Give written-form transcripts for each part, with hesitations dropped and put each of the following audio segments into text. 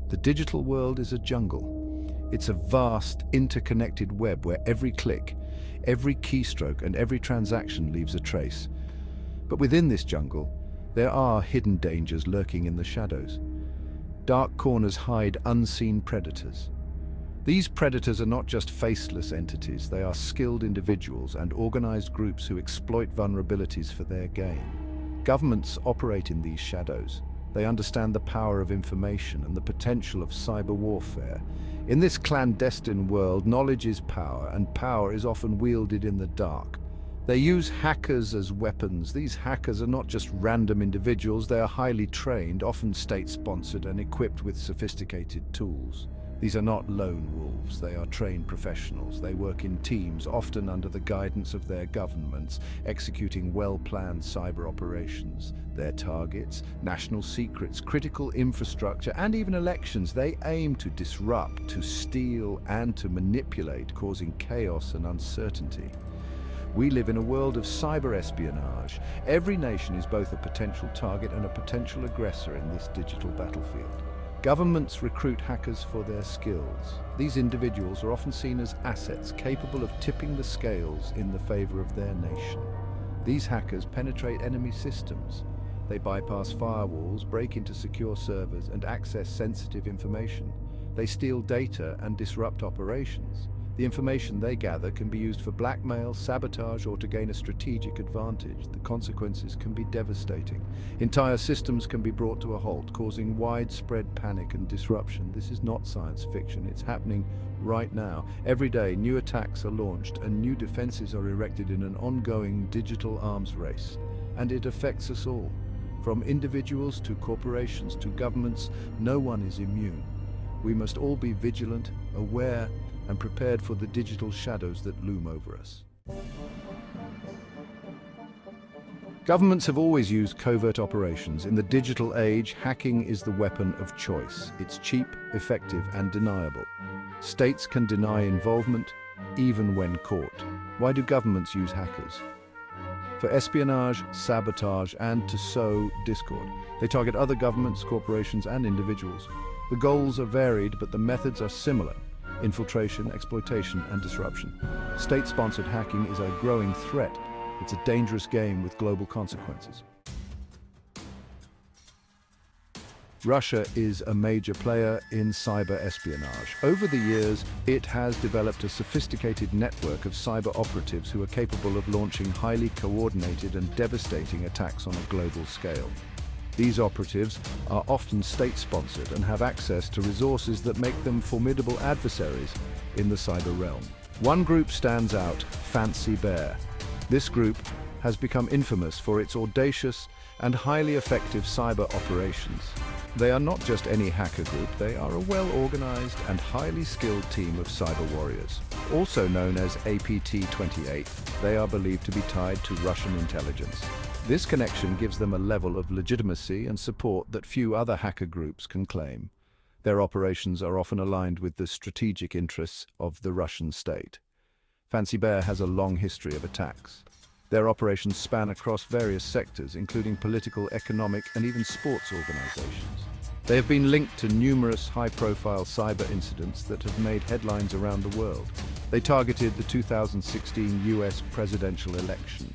The digital world is a jungle. It's a vast, interconnected web where every click, every keystroke, and every transaction leaves a trace. But within this jungle, there are hidden dangers lurking in the shadows. Dark corners hide unseen predators. These predators are not just faceless entities, they are skilled individuals and organized groups who exploit vulnerabilities for their gain. Governments operate in these shadows. They understand the power of information and the potential of cyber warfare. In this clandestine world, knowledge is power, and power is often wielded in the dark. They use hackers as weapons. These hackers are not just random individuals, they are highly trained, often state-sponsored and equipped with sophisticated tools. These are not lone wolves, they are trained professionals. They work in teams, often under the guidance of their governments, executing well-planned cyber operations. Their targets, national secrets, critical infrastructure, and even elections. They aim to disrupt, to steal, and to manipulate, causing chaos and uncertainty. We live in a world of cyber espionage. Every nation is both a potential target and a potential aggressor in this digital battlefield. Governments recruit hackers for their skills. These individuals are often seen as assets capable of tipping the scales in the favor of their nation. These hackers penetrate enemy systems. They bypass firewalls, break into secure servers, and access sensitive information. They steal data and disrupt operations. The information they gather can be used for blackmail, sabotage, or to gain a strategic advantage. The consequences can be devastating. Entire systems can be brought to a halt, causing widespread panic and disruption. This is not science fiction. It's happening right now. Every day, new attacks are launched and new defenses are erected in an ongoing digital arms race. And it affects us all. From individuals to corporations to governments, no one is immune. We must all be vigilant, aware, and prepared for the digital shadows that loom over us. Governments have always used covert operations. In the digital age, hacking is the weapon of choice. It's cheap, effective, and deniable. States can deny involvement, even when caught. Why do governments use hackers? For espionage, sabotage, and to sow discord. They target other governments, corporations, and individuals. The goals are varied, but the methods are similar. Infiltration, exploitation, and disruption. State-sponsored hacking is a growing threat. It's a dangerous game with global consequences. Russia is a major player in cyber espionage. Over the years, it has developed a sophisticated network of cyber operatives who are capable of launching highly coordinated and devastating attacks on a global scale. These operatives are often state-sponsored and have access to resources that make them formidable adversaries in the cyber realm. One group stands out, Fancy Bear. This group has become infamous for its audacious and highly effective cyber operations. They are not just any hacker group, they are a well-organized and highly skilled team of cyber warriors. Also known as APT-28, they are believed to be tied to Russian intelligence. This connection gives them a level of legitimacy and support that few other hacker groups can claim. Their operations are often aligned with the strategic interests of the Russian state. Fancy Bear has a long history of attacks. Their operations span across various sectors, including political, economic, and even sports organizations. They have been linked to numerous high-profile cyber incidents that have made headlines around the world. They targeted the 2016 US presidential election.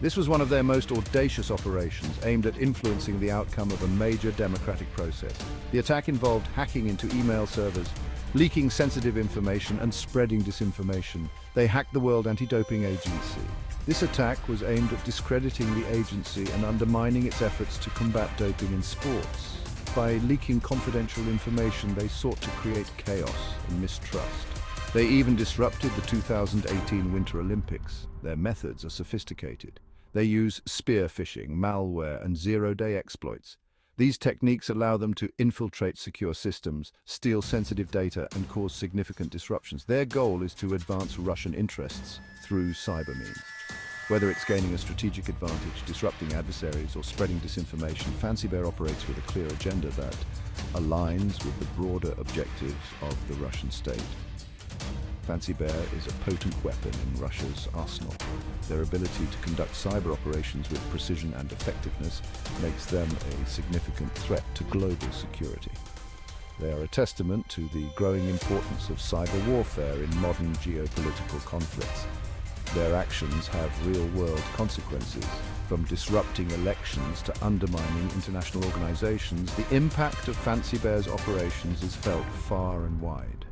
This was one of their most audacious operations, aimed at influencing the outcome of a major democratic process. The attack involved hacking into email servers, leaking sensitive information, and spreading disinformation. They hacked the World Anti-Doping Agency. This attack was aimed at discrediting the agency and undermining its efforts to combat doping in sports. By leaking confidential information, they sought to create chaos and mistrust. They even disrupted the 2018 Winter Olympics. Their methods are sophisticated. They use spear phishing, malware, and zero-day exploits. These techniques allow them to infiltrate secure systems, steal sensitive data, and cause significant disruptions. Their goal is to advance Russian interests through cyber means. Whether it's gaining a strategic advantage, disrupting adversaries, or spreading disinformation, Fancy Bear operates with a clear agenda that aligns with the broader objectives of the Russian state. Fancy Bear is a potent weapon in Russia's arsenal. Their ability to conduct cyber operations with precision and effectiveness makes them a significant threat to global security. They are a testament to the growing importance of cyber warfare in modern geopolitical conflicts. Their actions have real-world consequences. From disrupting elections to undermining international organizations, the impact of Fancy Bear's operations is felt far and wide.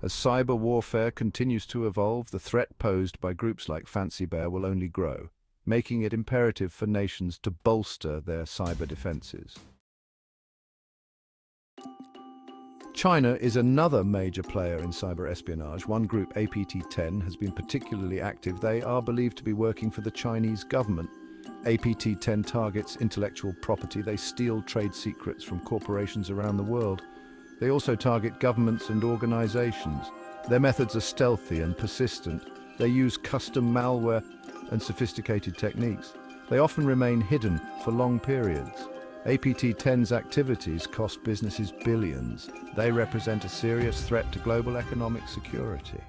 As cyber warfare continues to evolve, the threat posed by groups like Fancy Bear will only grow, making it imperative for nations to bolster their cyber defenses. China is another major player in cyber espionage. One group, APT-10, has been particularly active. They are believed to be working for the Chinese government. APT-10 targets intellectual property. They steal trade secrets from corporations around the world. They also target governments and organizations. Their methods are stealthy and persistent. They use custom malware and sophisticated techniques. They often remain hidden for long periods. APT-10's activities cost businesses billions. They represent a serious threat to global economic security.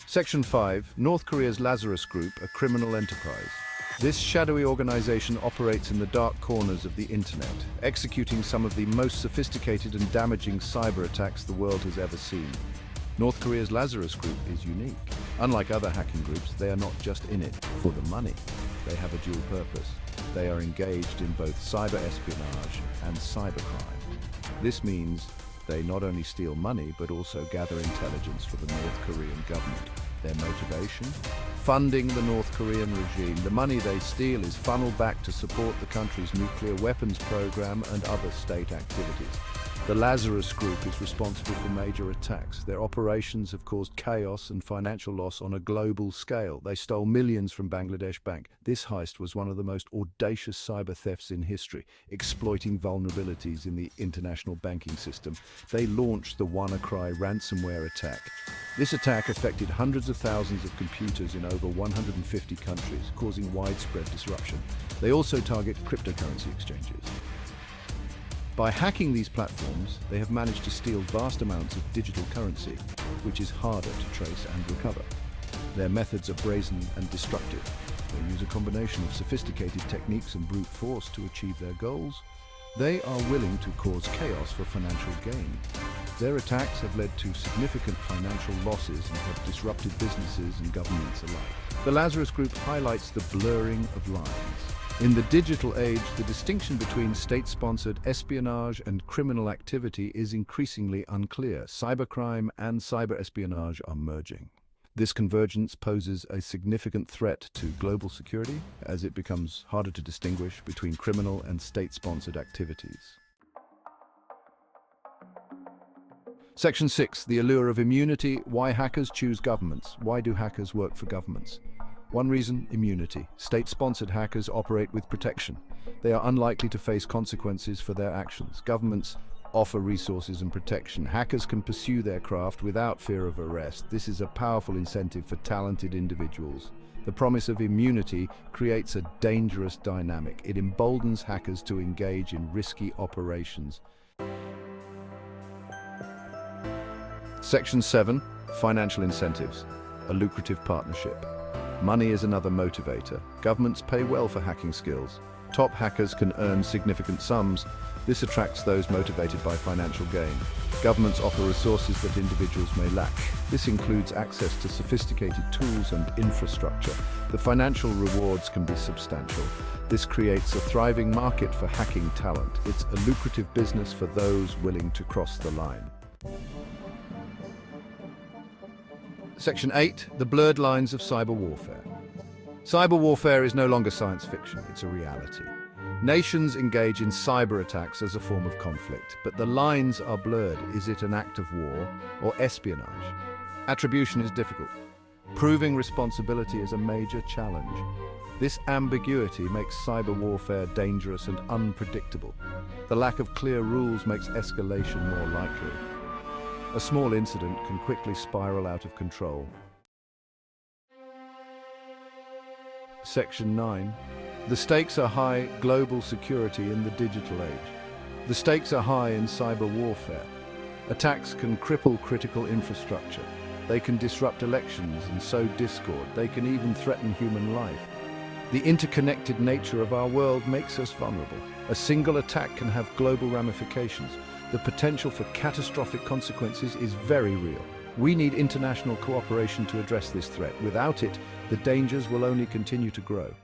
Section 5. North Korea's Lazarus Group, a criminal enterprise. This shadowy organization operates in the dark corners of the internet, executing some of the most sophisticated and damaging cyber attacks the world has ever seen. North Korea's Lazarus Group is unique. Unlike other hacking groups, they are not just in it for the money. They have a dual purpose. They are engaged in both cyber espionage and cybercrime. This means they not only steal money, but also gather intelligence for the North Korean government. Their motivation? Funding the North Korean regime. The money they steal is funneled back to support the country's nuclear weapons program and other state activities. The Lazarus Group is responsible for major attacks. Their operations have caused chaos and financial loss on a global scale. They stole millions from Bangladesh Bank. This heist was one of the most audacious cyber thefts in history, exploiting vulnerabilities in the international banking system. They launched the WannaCry ransomware attack. This attack affected hundreds of thousands of computers in over 150 countries, causing widespread disruption. They also target cryptocurrency exchanges. By hacking these platforms, they have managed to steal vast amounts of digital currency, which is harder to trace and recover. Their methods are brazen and destructive. They use a combination of sophisticated techniques and brute force to achieve their goals. They are willing to cause chaos for financial gain. Their attacks have led to significant financial losses and have disrupted businesses and governments alike. The Lazarus Group highlights the blurring of lines. In the digital age, the distinction between state-sponsored espionage and criminal activity is increasingly unclear. Cybercrime and cyber-espionage are merging. This convergence poses a significant threat to global security, as it becomes harder to distinguish between criminal and state-sponsored activities. Section 6. The allure of immunity. Why hackers choose governments. Why do hackers work for governments? One reason, immunity. State-sponsored hackers operate with protection. They are unlikely to face consequences for their actions. Governments offer resources and protection. Hackers can pursue their craft without fear of arrest. This is a powerful incentive for talented individuals. The promise of immunity creates a dangerous dynamic. It emboldens hackers to engage in risky operations. Section 7. Financial incentives. A lucrative partnership. Money is another motivator. Governments pay well for hacking skills. Top hackers can earn significant sums. This attracts those motivated by financial gain. Governments offer resources that individuals may lack. This includes access to sophisticated tools and infrastructure. The financial rewards can be substantial. This creates a thriving market for hacking talent. It's a lucrative business for those willing to cross the line. Section 8. The blurred lines of cyber warfare. Cyber warfare is no longer science fiction, it's a reality. Nations engage in cyber attacks as a form of conflict, but the lines are blurred. Is it an act of war or espionage? Attribution is difficult. Proving responsibility is a major challenge. This ambiguity makes cyber warfare dangerous and unpredictable. The lack of clear rules makes escalation more likely. A small incident can quickly spiral out of control. Section 9. The stakes are high. Global security in the digital age. The stakes are high in cyber warfare. Attacks can cripple critical infrastructure. They can disrupt elections and sow discord. They can even threaten human life. The interconnected nature of our world makes us vulnerable. A single attack can have global ramifications. The potential for catastrophic consequences is very real. We need international cooperation to address this threat. Without it, the dangers will only continue to grow.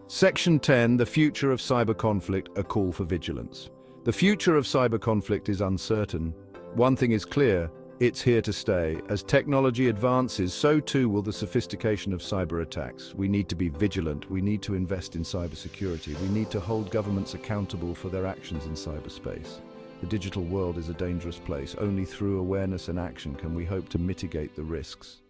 Section 10, the future of cyber conflict, a call for vigilance. The future of cyber conflict is uncertain. One thing is clear, it's here to stay. As technology advances, so too will the sophistication of cyber attacks. We need to be vigilant. We need to invest in cybersecurity. We need to hold governments accountable for their actions in cyberspace. The digital world is a dangerous place. Only through awareness and action can we hope to mitigate the risks.